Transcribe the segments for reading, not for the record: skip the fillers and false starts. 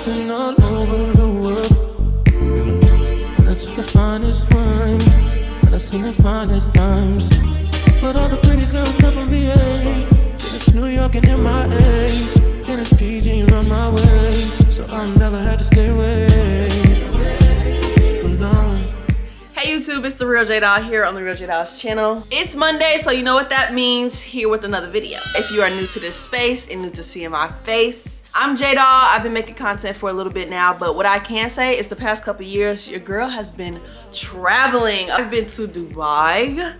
been all over the world. And I took the finest wine, and I seen the finest times. But all the pretty girls come from VA. Then it's New York and MIA. Then it's PG run my way. So I'll never have to stay away alone. Hey YouTube, it's TheRealJDoll here on TheRealJDoll's channel. It's Monday, so you know what that means. Here with another video. If you are new to this space and new to seeing my face, I'm JDoll. I've been making content for a little bit now, but what I can say is the past couple years, your girl has been traveling. I've been to Dubai.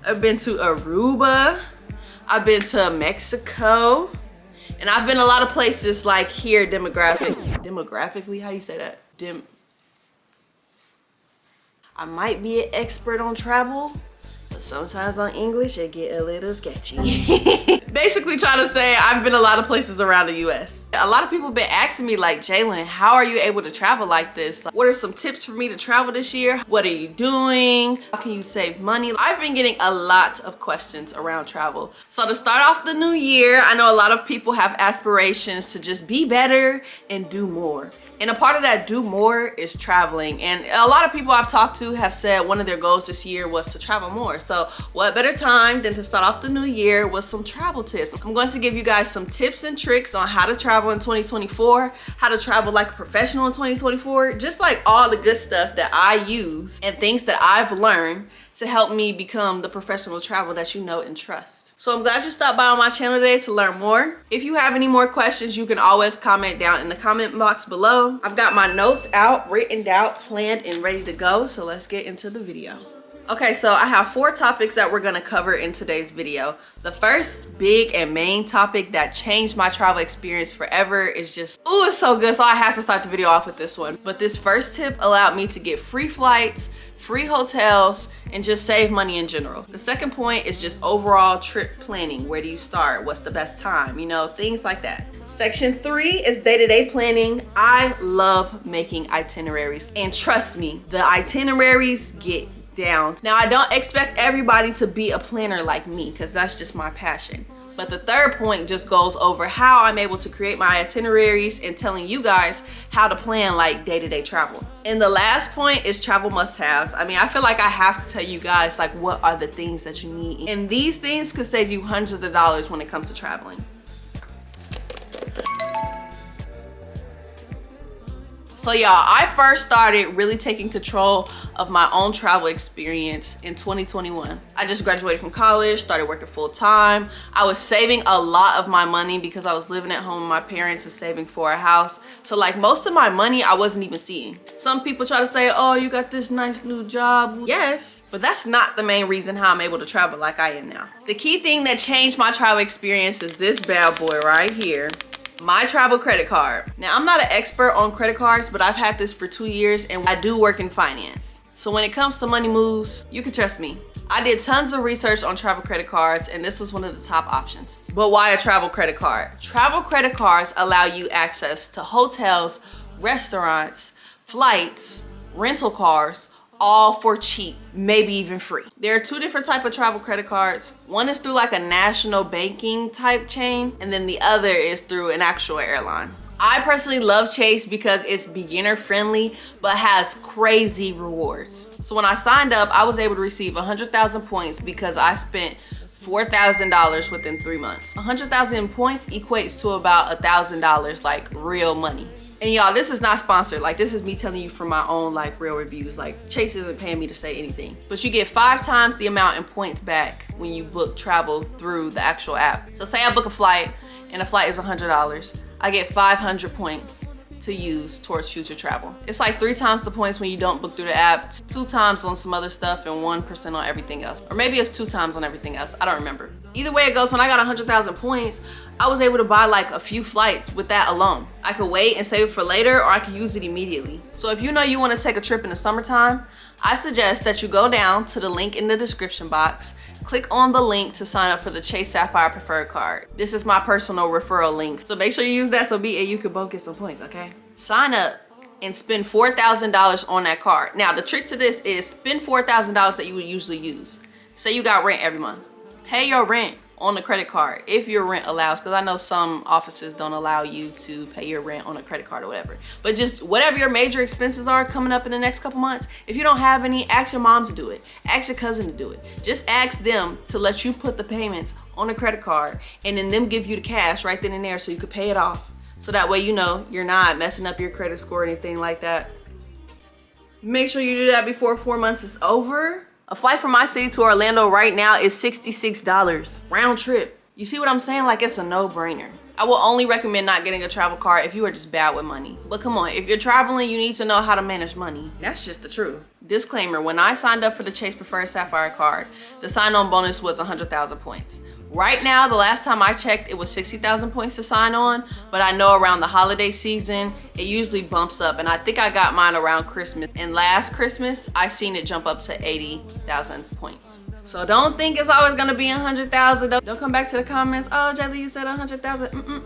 I've been to Aruba. I've been to Mexico. And I've been a lot of places like here demographically, how do you say that? I might be an expert on travel, but sometimes on English it get a little sketchy. Basically trying to say I've been a lot of places around the US. A lot of people have been asking me like, Jalen, how are you able to travel like this? Like, what are some tips for me to travel this year? What are you doing? How can you save money? I've been getting a lot of questions around travel. So to start off the new year, I know a lot of people have aspirations to just be better and do more. And a part of that do more is traveling. And a lot of people I've talked to have said one of their goals this year was to travel more. So what better time than to start off the new year with some travel tips. I'm going to give you guys some tips and tricks on how to travel in 2024, how to travel like a professional in 2024, just like all the good stuff that I use and things that I've learned to help me become the professional traveler that you know and trust. So I'm glad you stopped by on my channel today to learn more. If you have any more questions, you can always comment down in the comment box below. I've got my notes out, written out, planned, and ready to go. So let's get into the video. Okay, so I have 4 topics that we're gonna cover in today's video. The first big and main topic that changed my travel experience forever is just, ooh, it's so good. So I have to start the video off with this one. But this first tip allowed me to get free flights, free hotels, and just save money in general. The second point is just overall trip planning. Where do you start? What's the best time? You know, things like that. Section 3 is day-to-day planning. I love making itineraries. And trust me, the itineraries get down. Now, I don't expect everybody to be a planner like me because that's just my passion. But the third point just goes over how I'm able to create my itineraries and telling you guys how to plan like day-to-day travel. And the last point is travel must-haves. I mean, I feel like I have to tell you guys like what are the things that you need. And these things could save you hundreds of dollars when it comes to traveling. So y'all, I first started really taking control of my own travel experience in 2021. I just graduated from college, started working full time. I was saving a lot of my money because I was living at home with my parents and saving for a house. So like most of my money I wasn't even seeing. Some people try to say, oh, you got this nice new job. Yes, but that's not the main reason how I'm able to travel like I am now. The key thing that changed my travel experience is this bad boy right here. My travel credit card. Now, I'm not an expert on credit cards, but I've had this for 2 years and I do work in finance. So when it comes to money moves, you can trust me. I did tons of research on travel credit cards and this was one of the top options. But why a travel credit card? Travel credit cards allow you access to hotels, restaurants, flights, rental cars, all for cheap, maybe even free. There are 2 different types of travel credit cards. One is through like a national banking type chain, and then the other is through an actual airline. I personally love Chase because it's beginner friendly, but has crazy rewards. So when I signed up, I was able to receive 100,000 points because I spent $4,000 within 3 months. 100,000 points equates to about $1,000, like real money. And y'all, this is not sponsored. Like, this is me telling you from my own like real reviews. Like, Chase isn't paying me to say anything. But you get 5 times the amount in points back when you book travel through the actual app. So say I book a flight and the flight is $100. I get 500 points to use towards future travel. It's like 3 times the points when you don't book through the app, 2 times on some other stuff, and 1% on everything else. Or maybe it's 2 times on everything else. I don't remember. Either way it goes, when I got 100,000 points, I was able to buy like a few flights with that alone. I could wait and save it for later, or I could use it immediately. So if you know you want to take a trip in the summertime, I suggest that you go down to the link in the description box, click on the link to sign up for the Chase Sapphire preferred card. This is my personal referral link, so make sure you use that so me and you can both get some points, okay? Sign up and spend $4,000 on that card. Now, the trick to this is spend $4,000 that you would usually use. Say you got rent every month. Pay your rent on the credit card if your rent allows, because I know some offices don't allow you to pay your rent on a credit card or whatever. But just whatever your major expenses are coming up in the next couple months, if you don't have any, ask your mom to do it, ask your cousin to do it. Just ask them to let you put the payments on a credit card and then them give you the cash right then and there so you could pay it off. So that way, you know, you're not messing up your credit score or anything like that. Make sure you do that before 4 months is over. A flight from my city to Orlando right now is $66 round trip. You see what I'm saying? Like, it's a no-brainer. I will only recommend not getting a travel card if you are just bad with money. But come on, if you're traveling, you need to know how to manage money. That's just the truth. Disclaimer, when I signed up for the Chase Preferred Sapphire card, the sign-on bonus was 100,000 points. Right now, the last time I checked, it was 60,000 points to sign on, but I know around the holiday season, it usually bumps up, and I think I got mine around Christmas. And last Christmas, I seen it jump up to 80,000 points. So don't think it's always gonna be 100,000. Don't come back to the comments, oh, Jelly, you said 100,000.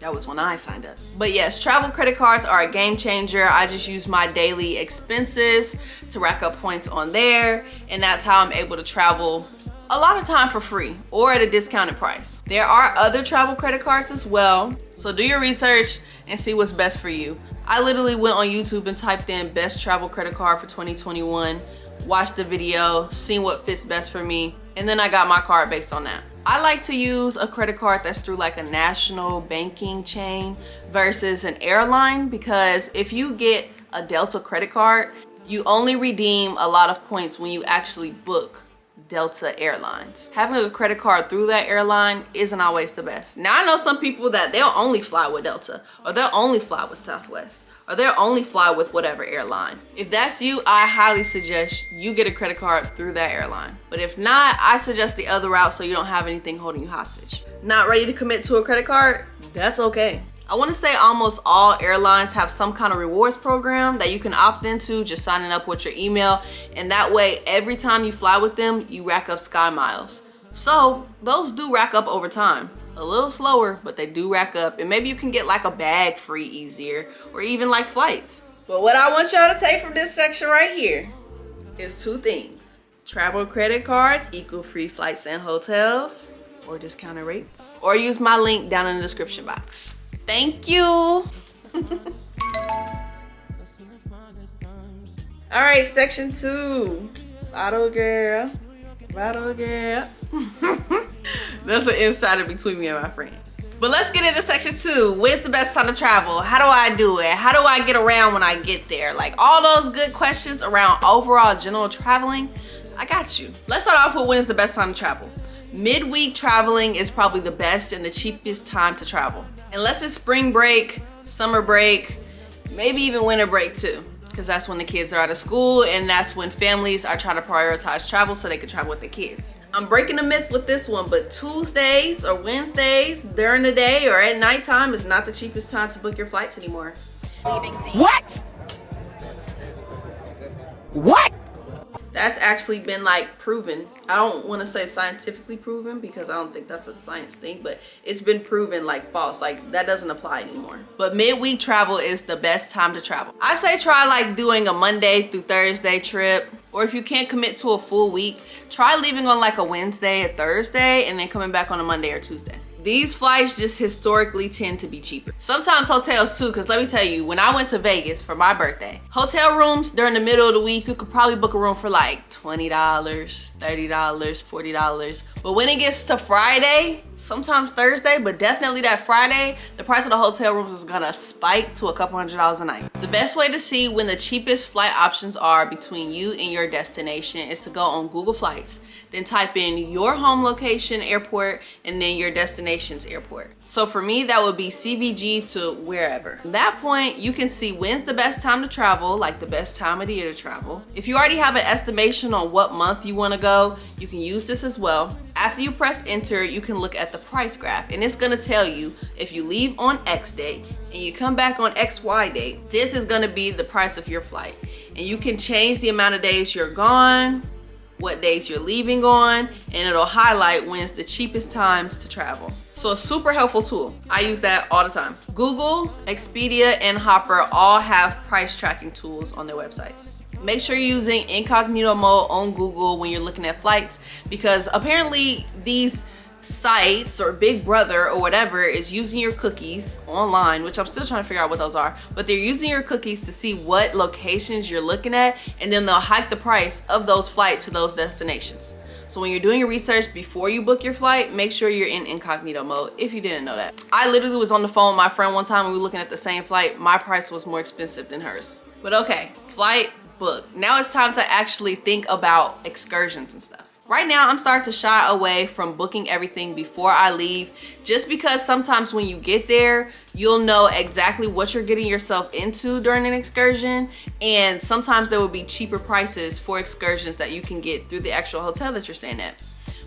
That was when I signed up. But yes, travel credit cards are a game changer. I just use my daily expenses to rack up points on there, and that's how I'm able to travel a lot of time for free or at a discounted price. There are other travel credit cards as well, so do your research and see what's best for you. I literally went on YouTube and typed in best travel credit card for 2021, watched the video, seen what fits best for me, and then I got my card based on that. I like to use a credit card that's through like a national banking chain versus an airline, because if you get a Delta credit card, you only redeem a lot of points when you actually book Delta Airlines. Having a credit card through that airline isn't always the best. Now, I know some people that they'll only fly with Delta, or they'll only fly with Southwest, or they'll only fly with whatever airline. If that's you, I highly suggest you get a credit card through that airline. But if not, I suggest the other route so you don't have anything holding you hostage. Not ready to commit to a credit card? That's okay. I want to say almost all airlines have some kind of rewards program that you can opt into, just signing up with your email, and that way every time you fly with them, you rack up Sky Miles. So those do rack up over time. A little slower, but they do rack up, and maybe you can get like a bag free easier, or even like flights. But what I want y'all to take from this section right here is two things. Travel credit cards equal free flights and hotels, or discounted rates, or use my link down in the description box. Thank you. All right, section 2. Bottle girl. Bottle girl. That's an insider between me and my friends. But let's get into section 2. When's the best time to travel? How do I do it? How do I get around when I get there? Like all those good questions around overall general traveling, I got you. Let's start off with when is the best time to travel. Midweek traveling is probably the best and the cheapest time to travel. Unless it's spring break, summer break, maybe even winter break too, because that's when the kids are out of school and that's when families are trying to prioritize travel so they can travel with their kids. I'm breaking the myth with this one, but Tuesdays or Wednesdays during the day or at nighttime is not the cheapest time to book your flights anymore. What? What? That's actually been like proven. I don't want to say scientifically proven because I don't think that's a science thing, but it's been proven like false. Like that doesn't apply anymore. But midweek travel is the best time to travel. I say try like doing a Monday through Thursday trip, or if you can't commit to a full week, try leaving on like a Wednesday or Thursday and then coming back on a Monday or Tuesday. These flights just historically tend to be cheaper. Sometimes hotels too, because let me tell you, when I went to Vegas for my birthday, hotel rooms during the middle of the week, you could probably book a room for like $20, $30, $40. But when it gets to Friday, sometimes Thursday, but definitely that Friday, the price of the hotel rooms is gonna spike to a couple $100s a night. The best way to see when the cheapest flight options are between you and your destination is to go on Google Flights, then type in your home location airport and then your destination's airport. So for me, that would be CVG to wherever. At that point, you can see when's the best time to travel, like the best time of the year to travel. If you already have an estimation on what month you wanna go, you can use this as well. After you press enter, you can look at the price graph, and it's gonna tell you if you leave on X date and you come back on XY date, this is gonna be the price of your flight. And you can change the amount of days you're gone, what days you're leaving on, and it'll highlight when's the cheapest times to travel. So a super helpful tool. I use that all the time. Google, Expedia, and Hopper all have price tracking tools on their websites. Make sure you're using incognito mode on Google when you're looking at flights, because apparently these sites or Big Brother or whatever is using your cookies online, which I'm still trying to figure out what those are, but they're using your cookies to see what locations you're looking at, and then they'll hike the price of those flights to those destinations. So when you're doing your research before you book your flight, make sure you're in incognito mode if you didn't know that. I literally was on the phone with my friend one time and we were looking at the same flight. My price was more expensive than hers. But okay, flight booked. Now it's time to actually think about excursions and stuff. Right now, I'm starting to shy away from booking everything before I leave, just because sometimes when you get there, you'll know exactly what you're getting yourself into during an excursion, and sometimes there will be cheaper prices for excursions that you can get through the actual hotel that you're staying at.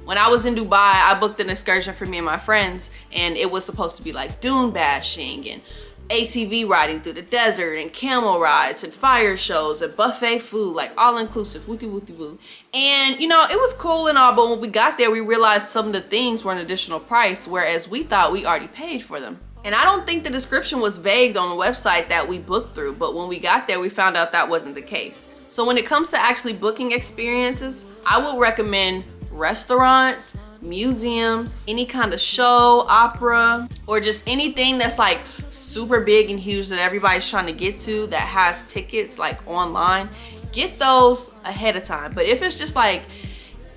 When I was in Dubai, I booked an excursion for me and my friends, and it was supposed to be like dune bashing and ATV riding through the desert and camel rides and fire shows and buffet food, like all inclusive, wooty wooty woo. And you know, it was cool and all, but when we got there, we realized some of the things were an additional price, whereas we thought we already paid for them. And I don't think the description was vague on the website that we booked through, but when we got there, we found out that wasn't the case. So when it comes to actually booking experiences, I would recommend restaurants, museums, any kind of show, opera, or just anything that's like super big and huge that everybody's trying to get to that has tickets like online. Get those ahead of time. But if it's just like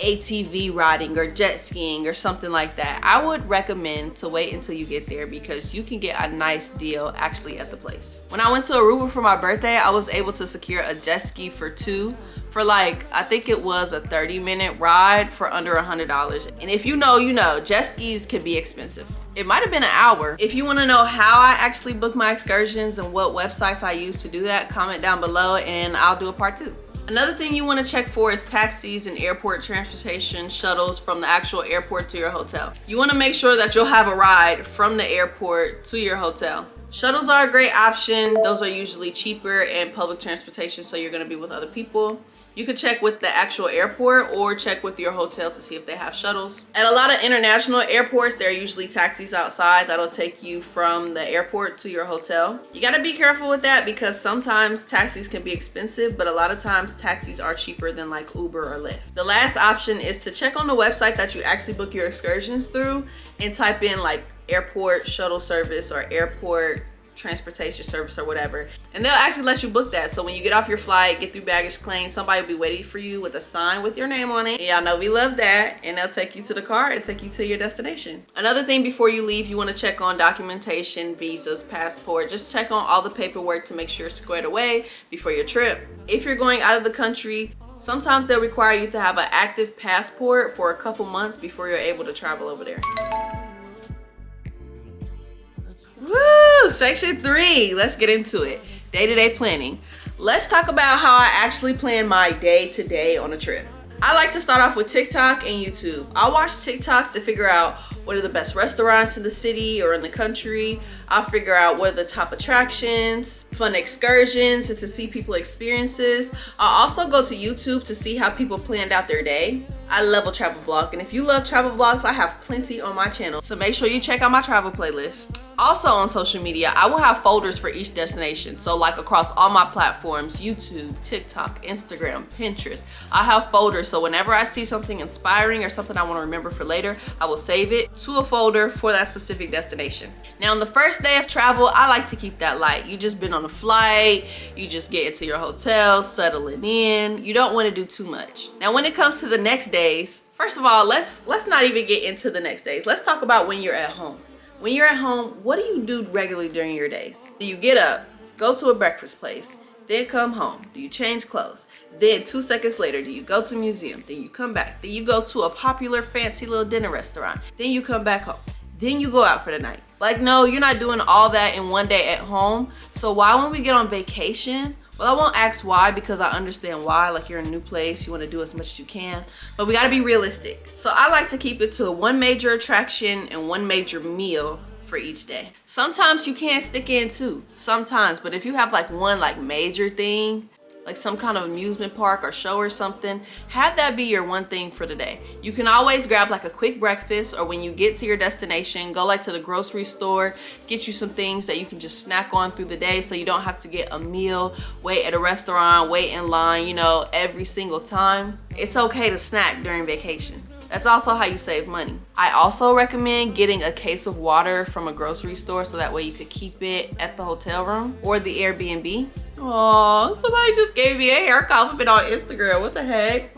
ATV riding or jet skiing or something like that, I would recommend to wait until you get there, because you can get a nice deal actually at the place. When I went to Aruba for my birthday, I was able to secure a jet ski for two for like, I think it was a 30-minute ride for under $100. And if you know, you know, jet skis can be expensive. It might have been an hour. If you want to know how I actually book my excursions and what websites I use to do that, comment down below and I'll do a part 2. Another thing you want to check for is taxis and airport transportation shuttles from the actual airport to your hotel. You want to make sure that you'll have a ride from the airport to your hotel. Shuttles are a great option. Those are usually cheaper and public transportation, so you're going to be with other people. You can check with the actual airport or check with your hotel to see if they have shuttles. At a lot of international airports, there are usually taxis outside that'll take you from the airport to your hotel. You gotta be careful with that, because sometimes taxis can be expensive, but a lot of times taxis are cheaper than like Uber or Lyft. The last option is to check on the website that you actually book your excursions through and type in like airport shuttle service or airport transportation service or whatever, and they'll actually let you book that. So when you get off your flight, get through baggage claim, somebody will be waiting for you with a sign with your name on it. Y'all know we love that, and they'll take you to the car and take you to your destination. Another thing before you leave, you want to check on documentation, visas, passport. Just check on all the paperwork to make sure it's squared away before your trip. If you're going out of the country, sometimes they'll require you to have an active passport for a couple months before you're able to travel over there. Woo! Section 3, let's get into it. Day-to-day planning. Let's talk about how I actually plan my day-to-day on a trip. I like to start off with TikTok and YouTube. I'll watch TikToks to figure out what are the best restaurants in the city or in the country. I'll figure out what are the top attractions, fun excursions, and to see people experiences. I'll also go to YouTube to see how people planned out their day. I love a travel vlog, and if you love travel vlogs, I have plenty on my channel, so make sure you check out my travel playlist. Also on social media, I will have folders for each destination. So like across all my platforms, YouTube, TikTok, Instagram, Pinterest, I have folders. So whenever I see something inspiring or something I want to remember for later, I will save it to a folder for that specific destination. Now on the first day of travel, I like to keep that light. You just been on a flight, you just get into your hotel, settling in. You don't want to do too much. Now when it comes to the next days, first of all, let's not even get into the next days. Let's talk about when you're at home. When you're at home, what do you do regularly during your days? Do you get up, go to a breakfast place, then come home? Do you change clothes? Then 2 seconds later, do you go to a museum? Then you come back. Then you go to a popular fancy little dinner restaurant. Then you come back home. Then you go out for the night. Like, no, you're not doing all that in one day at home. So why, when we get on vacation, well, I won't ask why, because I understand why. Like, you're in a new place, you want to do as much as you can, but we got to be realistic. So I like to keep it to one major attraction and one major meal for each day. Sometimes you can stick in two, sometimes, but if you have like one like major thing, like some kind of amusement park or show or something, have that be your one thing for the day. You can always grab like a quick breakfast, or when you get to your destination, go like to the grocery store, get you some things that you can just snack on through the day, so you don't have to get a meal, wait at a restaurant, wait in line, you know, every single time. It's okay to snack during vacation. That's also how you save money. I also recommend getting a case of water from a grocery store so that way you could keep it at the hotel room or the Airbnb. Oh, somebody just gave me a hair compliment on Instagram. What the heck?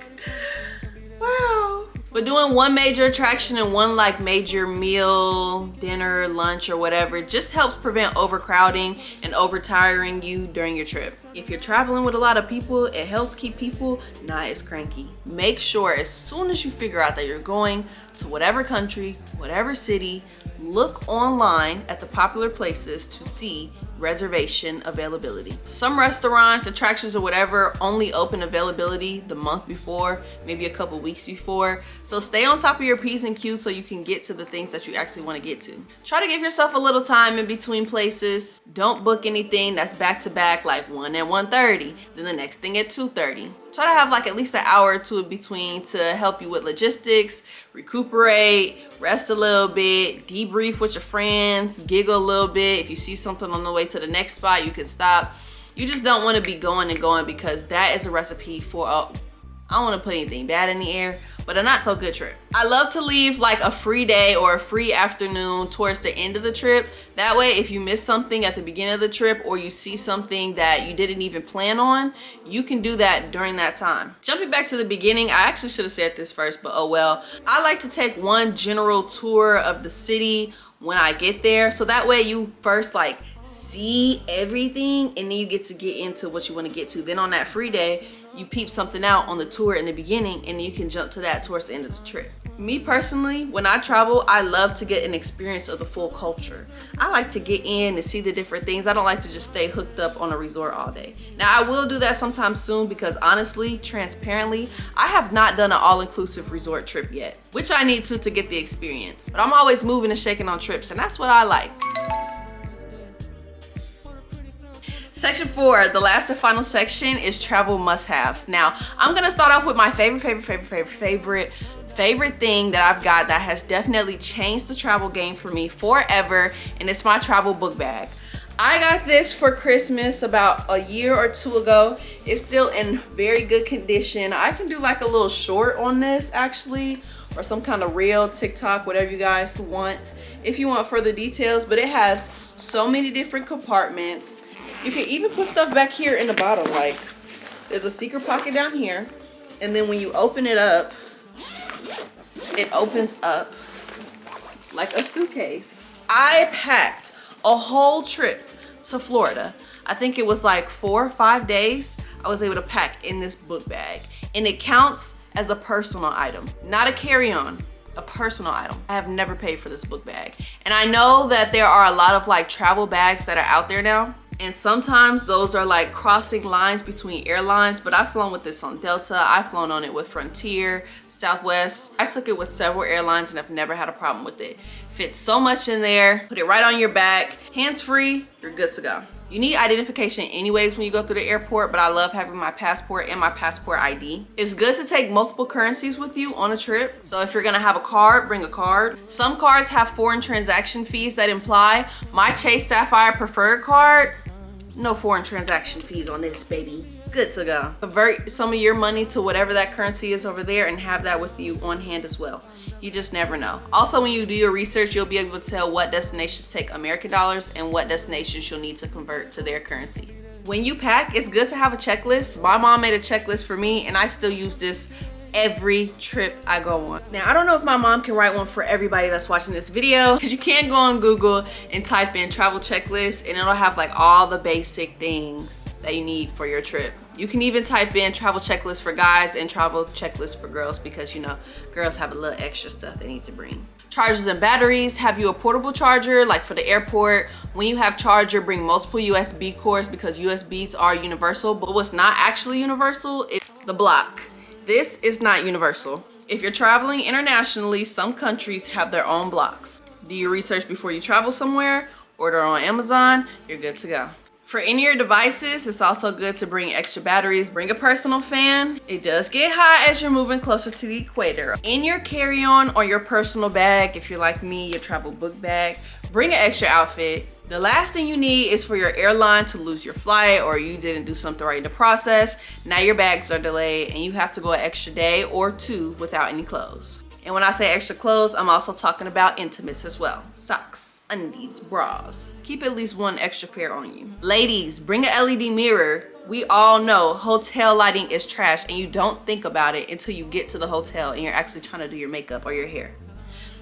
Wow. But doing one major attraction and one like major meal, dinner, lunch, or whatever just helps prevent overcrowding and overtiring you during your trip. If you're traveling with a lot of people, it helps keep people not as cranky. Make sure as soon as you figure out that you're going to whatever country, whatever city, look online at the popular places to see reservation availability. Some restaurants, attractions, or whatever only open availability the month before, maybe a couple weeks before. So stay on top of your P's and Q's so you can get to the things that you actually want to get to. Try to give yourself a little time in between places. Don't book anything that's back to back, like one at 1:30, then the next thing at 2:30. Try to have like at least an hour or two in between to help you with logistics, recuperate, rest a little bit, debrief with your friends, giggle a little bit. If you see something on the way to the next spot, you can stop. You just don't want to be going and going, because that is a recipe for I don't want to put anything bad in the air, but a not so good trip. I love to leave like a free day or a free afternoon towards the end of the trip. That way, if you miss something at the beginning of the trip or you see something that you didn't even plan on, you can do that during that time. Jumping back to the beginning, I actually should have said this first, but oh well. I like to take one general tour of the city when I get there, so that way you first like see everything and then you get into what you want to get to. Then on that free day, you peep something out on the tour in the beginning and you can jump to that towards the end of the trip. Me personally, when I travel, I love to get an experience of the full culture. I like to get in and see the different things. I don't like to just stay hooked up on a resort all day. Now I will do that sometime soon, because honestly, transparently, I have not done an all-inclusive resort trip yet, which I need to get the experience. But I'm always moving and shaking on trips, and that's what I like. Section 4, the last and final section, is travel must-haves. Now, I'm gonna start off with my favorite thing that I've got that has definitely changed the travel game for me forever, and it's my travel book bag. I got this for Christmas about a year or two ago. It's still in very good condition. I can do like a little short on this actually, or some kind of reel, TikTok, whatever you guys want, if you want further details. But it has so many different compartments. You can even put stuff back here in the bottom. Like, there's a secret pocket down here, and then when you open it up, it opens up like a suitcase. I packed a whole trip to Florida. I think it was like 4 or 5 days I was able to pack in this book bag, and it counts as a personal item, not a carry-on, a personal item. I have never paid for this book bag, and I know that there are a lot of like travel bags that are out there now, and sometimes those are like crossing lines between airlines, but I've flown with this on Delta. I've flown on it with Frontier, Southwest. I took it with several airlines and I've never had a problem with it. Fits so much in there. Put it right on your back, hands-free, you're good to go. You need identification anyways when you go through the airport, but I love having my passport and my passport ID. It's good to take multiple currencies with you on a trip. So if you're gonna have a card, bring a card. Some cards have foreign transaction fees that imply. My Chase Sapphire preferred card, no foreign transaction fees on this, baby. Good to go. Convert some of your money to whatever that currency is over there and have that with you on hand as well. You just never know. Also, when you do your research, you'll be able to tell what destinations take American dollars and what destinations you'll need to convert to their currency. When you pack, it's good to have a checklist. My mom made a checklist for me, and I still use this every trip I go on. Now, I don't know if my mom can write one for everybody that's watching this video, because you can go on Google and type in travel checklist and it'll have like all the basic things that you need for your trip. You can even type in travel checklist for guys and travel checklist for girls, because you know, girls have a little extra stuff they need to bring. Chargers and batteries. Have you a portable charger like for the airport? When you have charger, bring multiple USB cords, because USBs are universal, but what's not actually universal is the block. This is not universal. If you're traveling internationally, some countries have their own blocks. Do your research before you travel somewhere, order on Amazon, you're good to go. For any of your devices, it's also good to bring extra batteries. Bring a personal fan. It does get hot as you're moving closer to the equator. In your carry-on or your personal bag, if you're like me, your travel book bag, bring an extra outfit. The last thing you need is for your airline to lose your flight, or you didn't do something right in the process. Now your bags are delayed and you have to go an extra day or two without any clothes. And when I say extra clothes, I'm also talking about intimates as well. Socks, undies, bras. Keep at least one extra pair on you. Ladies, bring an LED mirror. We all know hotel lighting is trash and you don't think about it until you get to the hotel and you're actually trying to do your makeup or your hair.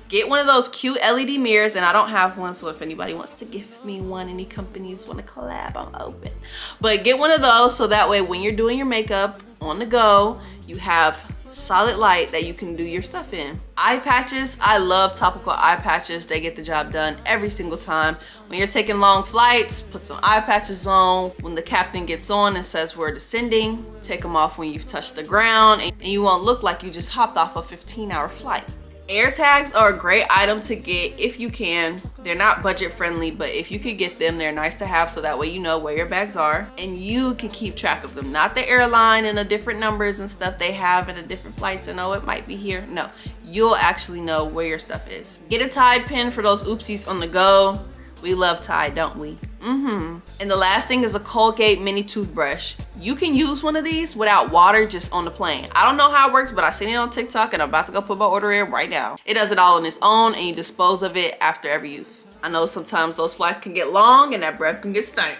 Get one of those cute LED mirrors, and I don't have one, so if anybody wants to gift me one, any companies want to collab, I'm open. But get one of those so that way when you're doing your makeup on the go, you have solid light that you can do your stuff in. Eye patches, I love topical eye patches. They get the job done every single time. When you're taking long flights, put some eye patches on. When the captain gets on and says we're descending, take them off when you've touched the ground, and you won't look like you just hopped off a 15-hour flight. Air tags are a great item to get if you can. They're not budget friendly, but if you could get them, they're nice to have so that way you know where your bags are and you can keep track of them. Not the airline and the different numbers and stuff they have and the different flights and oh, it might be here. No, you'll actually know where your stuff is. Get a Tide pen for those oopsies on the go. We love Tide, don't we? And the last thing is a Colgate mini toothbrush. You can use one of these without water just on the plane. I don't know how it works, but I seen it on TikTok and I'm about to go put my order in right now. It does it all on its own and you dispose of it after every use. I know sometimes those flights can get long and that breath can get stank.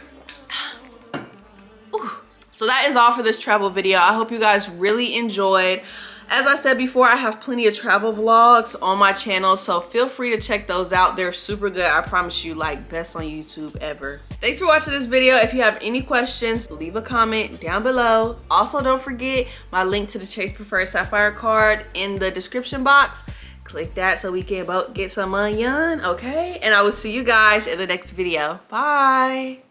So that is all for this travel video. I hope you guys really enjoyed. As I said before, I have plenty of travel vlogs on my channel, so feel free to check those out. They're super good. I promise you, like, best on YouTube ever. Thanks for watching this video. If you have any questions, leave a comment down below. Also, don't forget my link to the Chase Sapphire card in the description box. Click that so we can both get some onion, okay? And I will see you guys in the next video. Bye.